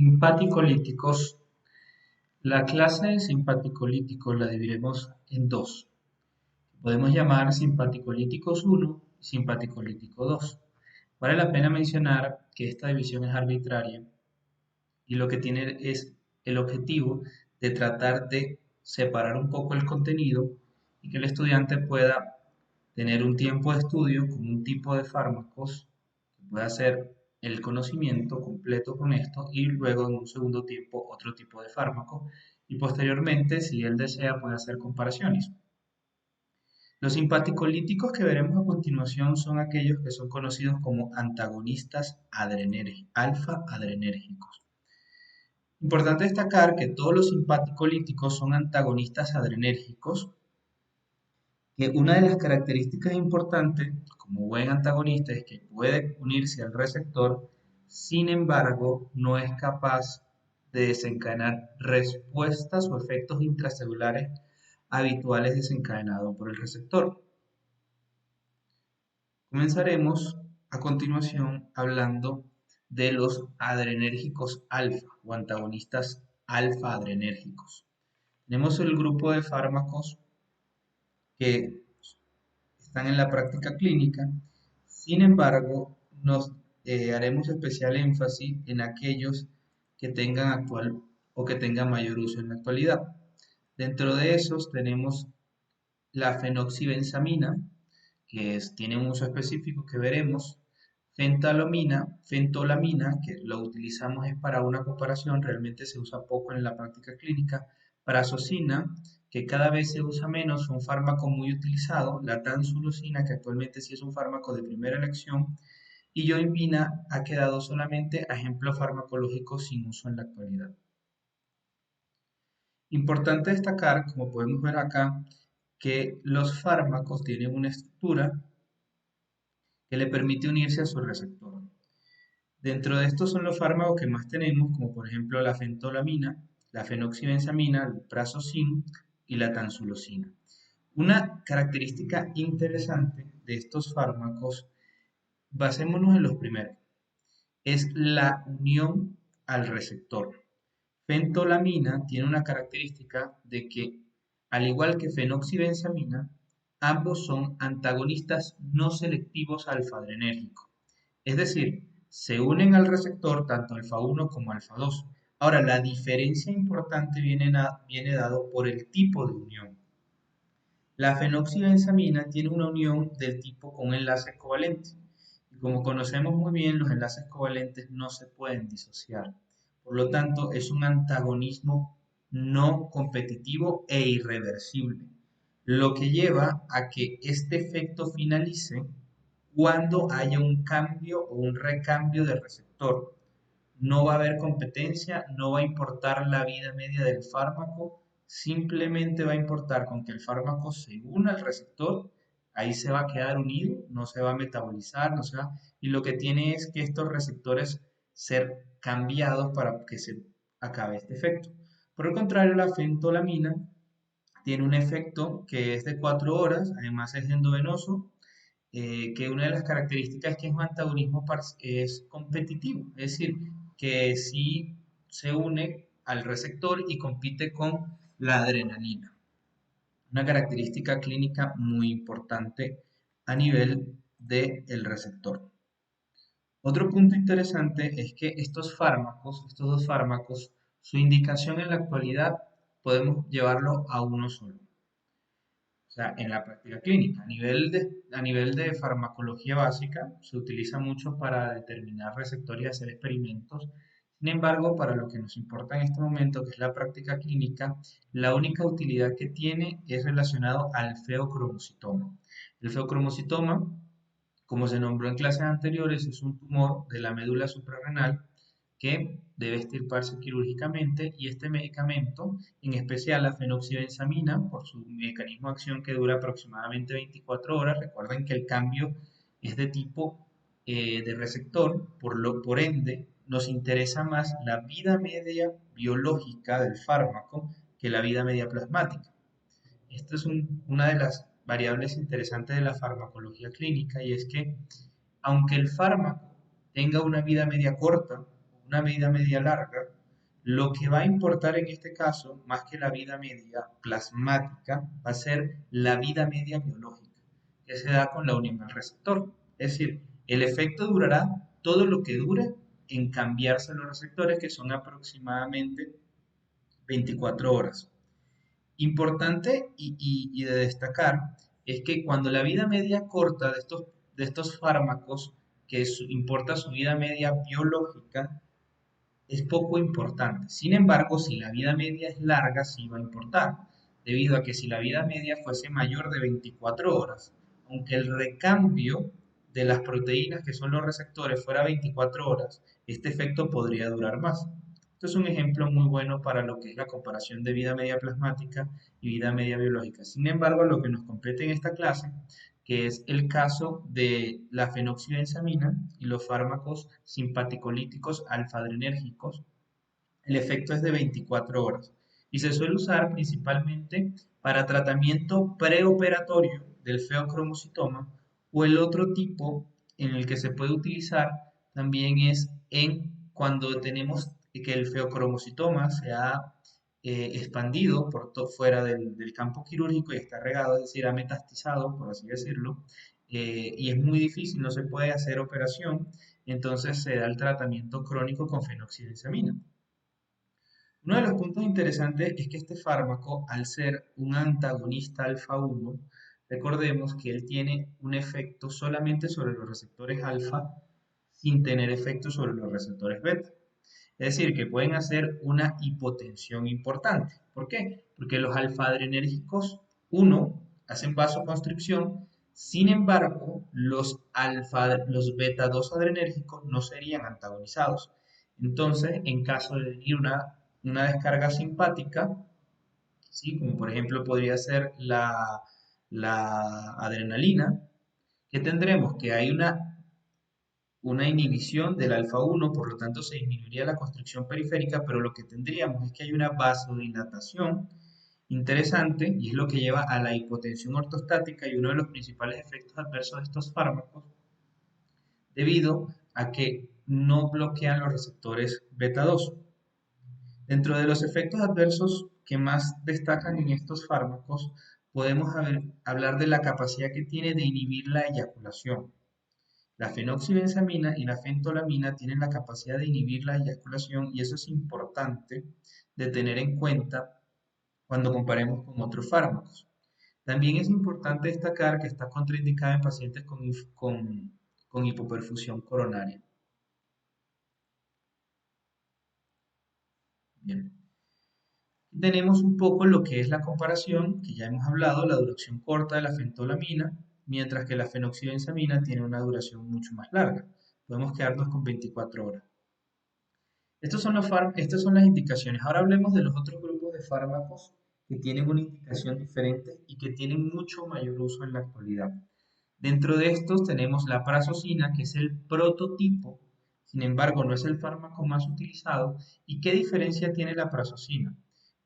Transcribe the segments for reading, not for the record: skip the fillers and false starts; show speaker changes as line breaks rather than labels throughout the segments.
Simpaticolíticos. La clase de simpaticolíticos la dividiremos en dos. Podemos llamar simpaticolíticos 1 y simpaticolítico 2. Vale la pena mencionar que esta división es arbitraria y lo que tiene es el objetivo de tratar de separar un poco el contenido y que el estudiante pueda tener un tiempo de estudio con un tipo de fármacos que pueda hacer el conocimiento completo con esto y luego en un segundo tiempo otro tipo de fármaco y posteriormente, si él desea, puede hacer comparaciones. Los simpaticolíticos que veremos a continuación son aquellos que son conocidos como antagonistas alfa-adrenérgicos. Importante destacar que todos los simpaticolíticos son antagonistas adrenérgicos, que una de las características importantes como buen antagonista es que puede unirse al receptor, sin embargo, no es capaz de desencadenar respuestas o efectos intracelulares habituales desencadenados por el receptor. Comenzaremos a continuación hablando de los adrenérgicos alfa o antagonistas alfa-adrenérgicos. Tenemos el grupo de fármacos que están en la práctica clínica, sin embargo, nos haremos especial énfasis en aquellos que tengan actual o que tengan mayor uso en la actualidad. Dentro de esos tenemos la fenoxibenzamina, tiene un uso específico que veremos, fentolamina, que lo utilizamos es para una comparación, realmente se usa poco en la práctica clínica, prazosina, que cada vez se usa menos, un fármaco muy utilizado, la tansulosina, que actualmente sí es un fármaco de primera elección, y yohimbina ha quedado solamente a ejemplo farmacológico sin uso en la actualidad. Importante destacar, como podemos ver acá, que los fármacos tienen una estructura que le permite unirse a su receptor. Dentro de estos son los fármacos que más tenemos, como por ejemplo la fentolamina, la fenoxibenzamina, el prazosin y la tansulosina. Una característica interesante de estos fármacos, basémonos en los primeros, es la unión al receptor. Fentolamina tiene una característica de que, al igual que fenoxibenzamina, ambos son antagonistas no selectivos alfa-adrenérgicos. Es decir, se unen al receptor tanto alfa-1 como alfa-2. Ahora, la diferencia importante viene dado por el tipo de unión. La fenoxibenzamina tiene una unión del tipo con enlaces covalentes. Y como conocemos muy bien, los enlaces covalentes no se pueden disociar. Por lo tanto, es un antagonismo no competitivo e irreversible, lo que lleva a que este efecto finalice cuando haya un cambio o un recambio de receptor. No va a haber competencia, no va a importar la vida media del fármaco, simplemente va a importar con que el fármaco se una al receptor, ahí se va a quedar unido, no se va a metabolizar, y lo que tiene es que estos receptores ser cambiados para que se acabe este efecto. Por el contrario, la fentolamina tiene un efecto que es de 4 horas, además es endovenoso, que una de las características es que es un antagonismo es competitivo, es decir, que sí se une al receptor y compite con la adrenalina. Una característica clínica muy importante a nivel del receptor. Otro punto interesante es que estos dos fármacos, su indicación en la actualidad podemos llevarlo a uno solo. O sea, en la práctica clínica. A nivel de farmacología básica, se utiliza mucho para determinar receptores y hacer experimentos. Sin embargo, para lo que nos importa en este momento, que es la práctica clínica, la única utilidad que tiene es relacionado al feocromocitoma. El feocromocitoma, como se nombró en clases anteriores, es un tumor de la médula suprarrenal que debe extirparse quirúrgicamente y este medicamento, en especial la fenoxibenzamina, por su mecanismo de acción que dura aproximadamente 24 horas, recuerden que el cambio es de tipo de receptor, por ende nos interesa más la vida media biológica del fármaco que la vida media plasmática. Esta es una de las variables interesantes de la farmacología clínica y es que aunque el fármaco tenga una vida media corta, una vida media larga, lo que va a importar en este caso, más que la vida media plasmática, va a ser la vida media biológica, que se da con la unión al receptor. Es decir, el efecto durará todo lo que dure en cambiarse los receptores, que son aproximadamente 24 horas. Importante y de destacar es que cuando la vida media corta de estos fármacos, importa su vida media biológica, es poco importante. Sin embargo, si la vida media es larga, sí va a importar, debido a que si la vida media fuese mayor de 24 horas, aunque el recambio de las proteínas que son los receptores fuera 24 horas, este efecto podría durar más. Esto es un ejemplo muy bueno para lo que es la comparación de vida media plasmática y vida media biológica. Sin embargo, lo que nos compete en esta clase, que es el caso de la fenoxibenzamina y los fármacos simpaticolíticos alfa-adrenérgicos, el efecto es de 24 horas y se suele usar principalmente para tratamiento preoperatorio del feocromocitoma, o el otro tipo en el que se puede utilizar también es en cuando tenemos que el feocromocitoma se ha expandido fuera del campo quirúrgico y está regado, es decir, ha metastizado, por así decirlo, y es muy difícil, no se puede hacer operación, entonces se da el tratamiento crónico con fenoxibenzamina. Uno de los puntos interesantes es que este fármaco, al ser un antagonista alfa 1, recordemos que él tiene un efecto solamente sobre los receptores alfa sin tener efecto sobre los receptores beta. Es decir, que pueden hacer una hipotensión importante. ¿Por qué? Porque los alfa-adrenérgicos, uno, hacen vasoconstricción, sin embargo, los beta-2 adrenérgicos no serían antagonizados. Entonces, en caso de venir una descarga simpática, ¿sí? Como por ejemplo podría ser la adrenalina, ¿qué tendremos? Que hay una inhibición del alfa 1, por lo tanto se disminuiría la constricción periférica, pero lo que tendríamos es que hay una vasodilatación interesante y es lo que lleva a la hipotensión ortostática y uno de los principales efectos adversos de estos fármacos debido a que no bloquean los receptores beta 2. Dentro de los efectos adversos que más destacan en estos fármacos, podemos hablar de la capacidad que tiene de inhibir la eyaculación. La fenoxibenzamina y la fentolamina tienen la capacidad de inhibir la eyaculación y eso es importante de tener en cuenta cuando comparemos con otros fármacos. También es importante destacar que está contraindicada en pacientes con hipoperfusión coronaria. Bien. Tenemos un poco lo que es la comparación, que ya hemos hablado, la duración corta de la fentolamina, mientras que la fenoxibenzamina tiene una duración mucho más larga. Podemos quedarnos con 24 horas. Estas son las indicaciones. Ahora hablemos de los otros grupos de fármacos que tienen una indicación diferente y que tienen mucho mayor uso en la actualidad. Dentro de estos tenemos la prazosina, que es el prototipo, sin embargo no es el fármaco más utilizado. ¿Y qué diferencia tiene la prazosina?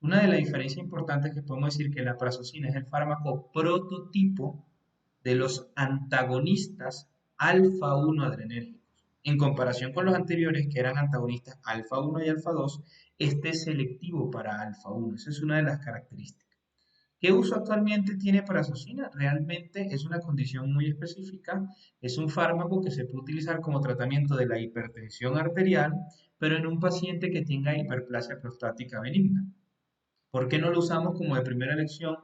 Una de las diferencias importantes que podemos decir que la prazosina es el fármaco prototipo de los antagonistas alfa 1 adrenérgicos. En comparación con los anteriores que eran antagonistas alfa 1 y alfa 2, este es selectivo para alfa 1. Esa es una de las características. ¿Qué uso actualmente tiene prazosina? Realmente es una condición muy específica, es un fármaco que se puede utilizar como tratamiento de la hipertensión arterial, pero en un paciente que tenga hiperplasia prostática benigna. ¿Por qué no lo usamos como de primera elección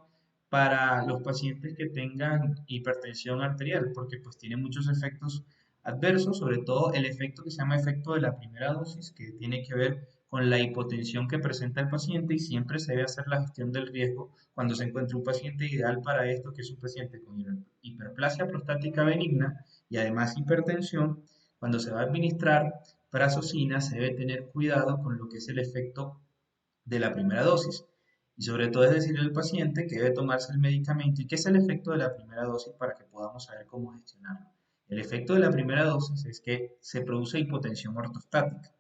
para los pacientes que tengan hipertensión arterial? Porque pues tiene muchos efectos adversos, sobre todo el efecto que se llama efecto de la primera dosis, que tiene que ver con la hipotensión que presenta el paciente y siempre se debe hacer la gestión del riesgo cuando se encuentra un paciente ideal para esto, que es un paciente con hiperplasia prostática benigna y además hipertensión. Cuando se va a administrar prazosina se debe tener cuidado con lo que es el efecto de la primera dosis. Y sobre todo es decirle al paciente que debe tomarse el medicamento y qué es el efecto de la primera dosis para que podamos saber cómo gestionarlo. El efecto de la primera dosis es que se produce hipotensión ortostática.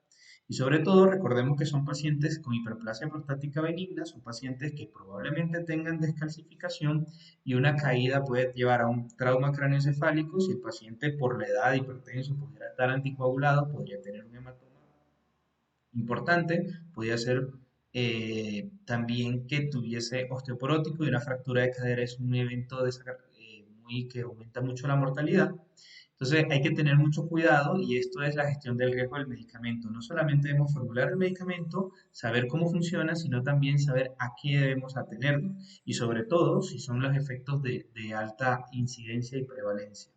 Y sobre todo recordemos que son pacientes con hiperplasia prostática benigna, son pacientes que probablemente tengan descalcificación y una caída puede llevar a un trauma craneoencefálico. Si el paciente por la edad hipertenso pudiera estar anticoagulado, podría tener un hematoma importante, podía ser también que tuviese osteoporótico y una fractura de cadera es un evento que aumenta mucho la mortalidad. Entonces hay que tener mucho cuidado y esto es la gestión del riesgo del medicamento. No solamente debemos formular el medicamento, saber cómo funciona, sino también saber a qué debemos atenerlo y sobre todo si son los efectos de alta incidencia y prevalencia,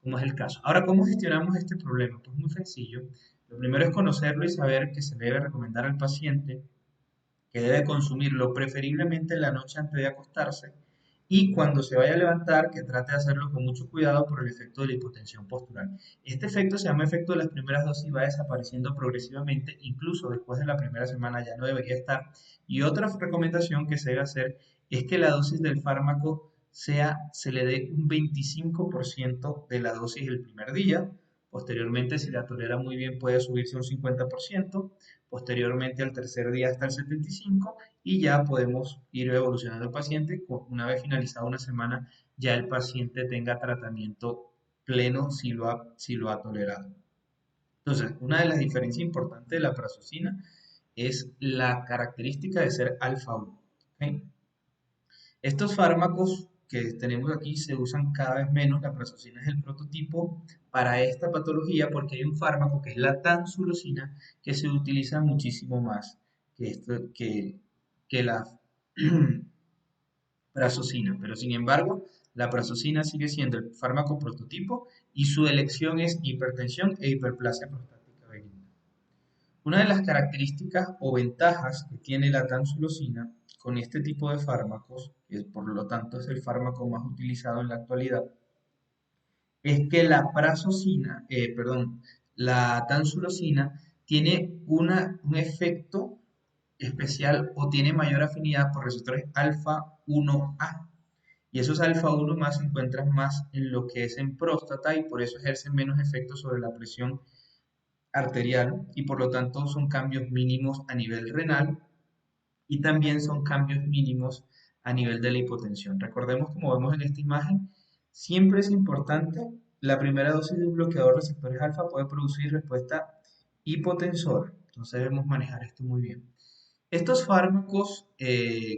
como es el caso. Ahora, ¿cómo gestionamos este problema? Pues muy sencillo. Lo primero es conocerlo y saber que se le debe recomendar al paciente que debe consumirlo preferiblemente en la noche antes de acostarse y cuando se vaya a levantar que trate de hacerlo con mucho cuidado por el efecto de la hipotensión postural. Este efecto se llama efecto de las primeras dosis y va desapareciendo progresivamente, incluso después de la primera semana ya no debería estar. Y otra recomendación que se debe hacer es que la dosis del fármaco se le dé un 25% de la dosis el primer día. Posteriormente, si la tolera muy bien, puede subirse un 50%, posteriormente al tercer día hasta el 75% y ya podemos ir evolucionando al paciente. Una vez finalizada una semana, ya el paciente tenga tratamiento pleno si lo ha tolerado. Entonces, una de las diferencias importantes de la prazosina es la característica de ser alfa 1. ¿Okay? Estos fármacos que tenemos aquí se usan cada vez menos. La prazosina es el prototipo para esta patología porque hay un fármaco que es la tansulosina que se utiliza muchísimo más que la prazosina. Pero sin embargo, la prazosina sigue siendo el fármaco prototipo y su elección es hipertensión e hiperplasia prostática benigna. Una de las características o ventajas que tiene la tansulosina con este tipo de fármacos, que por lo tanto es el fármaco más utilizado en la actualidad, es que la tansulosina tiene un efecto especial o tiene mayor afinidad por receptores alfa 1A. Y esos alfa 1 más se encuentran más en lo que es en próstata y por eso ejercen menos efecto sobre la presión arterial y por lo tanto son cambios mínimos a nivel renal y también son cambios mínimos a nivel de la hipotensión. Recordemos, como vemos en esta imagen, siempre es importante, la primera dosis de un bloqueador de receptores alfa puede producir respuesta hipotensora, entonces debemos manejar esto muy bien. Estos fármacos,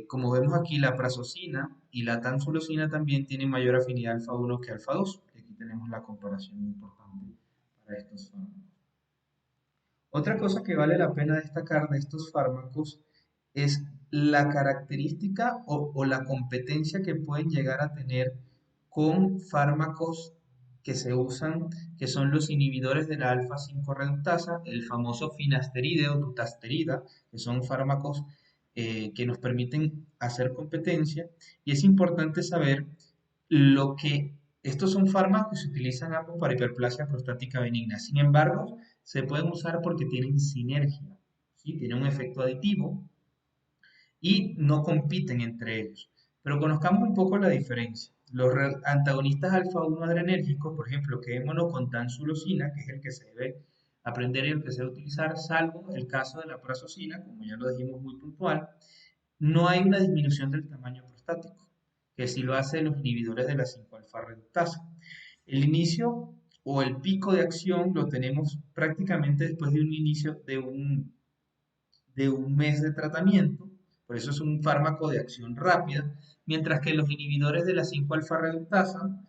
como vemos aquí, la prazosina y la tansulosina también tienen mayor afinidad alfa 1 que alfa 2. Aquí tenemos la comparación importante para estos fármacos. Otra cosa que vale la pena destacar de estos fármacos es la característica o la competencia que pueden llegar a tener con fármacos que se usan, que son los inhibidores de la alfa-5 reductasa, el famoso finasteride o dutasterida, que son fármacos que nos permiten hacer competencia. Y es importante saber lo que estos son fármacos que se utilizan ambos para hiperplasia prostática benigna. Sin embargo, se pueden usar porque tienen sinergia, ¿sí? Tienen un efecto aditivo y no compiten entre ellos. Pero conozcamos un poco la diferencia. Los antagonistas alfa-1 adrenérgicos, por ejemplo, quedémonos con tansulosina, que es el que se debe aprender y el que se debe utilizar, salvo el caso de la prazosina, como ya lo dijimos muy puntual, no hay una disminución del tamaño prostático, que sí lo hacen los inhibidores de la 5-alfa reductasa. El inicio o el pico de acción lo tenemos prácticamente después de un inicio de un mes de tratamiento, por eso es un fármaco de acción rápida, mientras que los inhibidores de la 5-alfa reductasa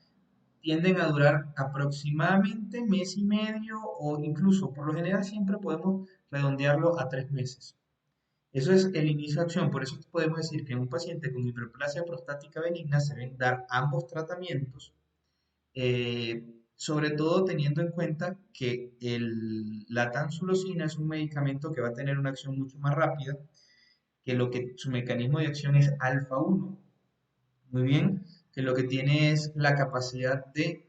tienden a durar aproximadamente mes y medio o incluso, por lo general, siempre podemos redondearlo a 3 meses. Eso es el inicio de acción, por eso podemos decir que en un paciente con hiperplasia prostática benigna se deben dar ambos tratamientos, sobre todo teniendo en cuenta que la tansulosina es un medicamento que va a tener una acción mucho más rápida, que lo que su mecanismo de acción es alfa 1, muy bien, que lo que tiene es la capacidad de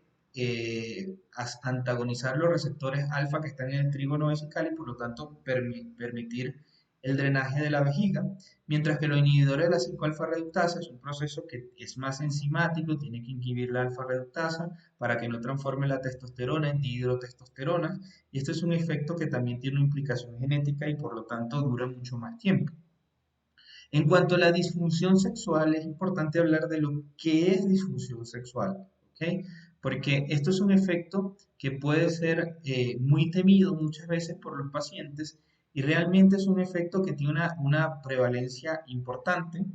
antagonizar los receptores alfa que están en el trígono vesical y por lo tanto permitir el drenaje de la vejiga, mientras que los inhibidores de la 5-alfa reductasa es un proceso que es más enzimático, tiene que inhibir la alfa reductasa para que no transforme la testosterona en dihidrotestosterona, y este es un efecto que también tiene una implicación genética y por lo tanto dura mucho más tiempo. En cuanto a la disfunción sexual, es importante hablar de lo que es disfunción sexual, ¿ok? Porque esto es un efecto que puede ser muy temido muchas veces por los pacientes Y realmente es un efecto que tiene una prevalencia importante,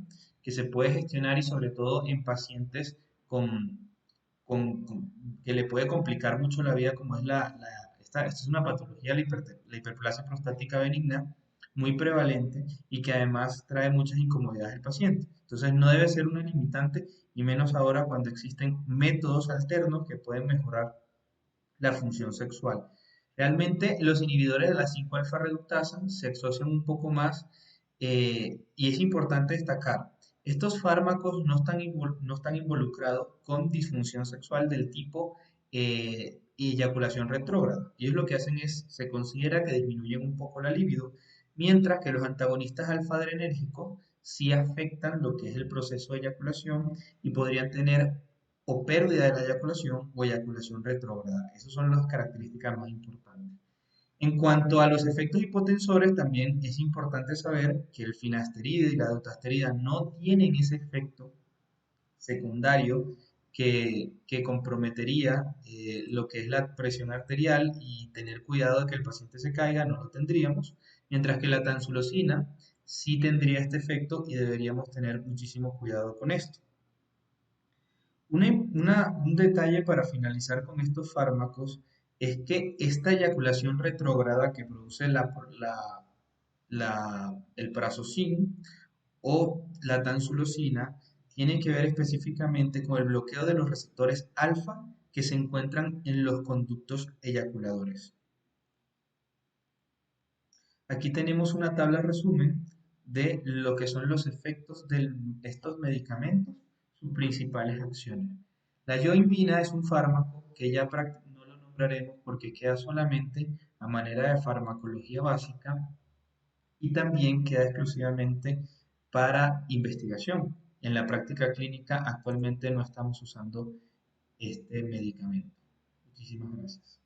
que se puede gestionar y sobre todo en pacientes con, que le puede complicar mucho la vida, como es esta es una patología, la hiperplasia prostática benigna, muy prevalente y que además trae muchas incomodidades al paciente. Entonces no debe ser una limitante y menos ahora cuando existen métodos alternos que pueden mejorar la función sexual. Realmente los inhibidores de la 5-alfa reductasa se asocian un poco más y es importante destacar, estos fármacos no están involucrados con disfunción sexual del tipo eyaculación retrógrada. Ellos lo que hacen es, se considera que disminuyen un poco la libido, mientras que los antagonistas alfa-adrenérgicos sí afectan lo que es el proceso de eyaculación y podrían tener o pérdida de la eyaculación o eyaculación retrógrada. Esas son las características más importantes. En cuanto a los efectos hipotensores, también es importante saber que el finasterida y la dutasterida no tienen ese efecto secundario que comprometería lo que es la presión arterial y tener cuidado de que el paciente se caiga, no lo tendríamos, mientras que la tansulosina sí tendría este efecto y deberíamos tener muchísimo cuidado con esto. Un detalle para finalizar con estos fármacos es que esta eyaculación retrógrada que produce el prazosin o la tansulosina tiene que ver específicamente con el bloqueo de los receptores alfa que se encuentran en los conductos eyaculadores. Aquí tenemos una tabla resumen de lo que son los efectos de estos medicamentos, sus principales acciones. La yoimbina es un fármaco que ya no lo nombraremos porque queda solamente a manera de farmacología básica y también queda exclusivamente para investigación. En la práctica clínica actualmente no estamos usando este medicamento. Muchísimas gracias.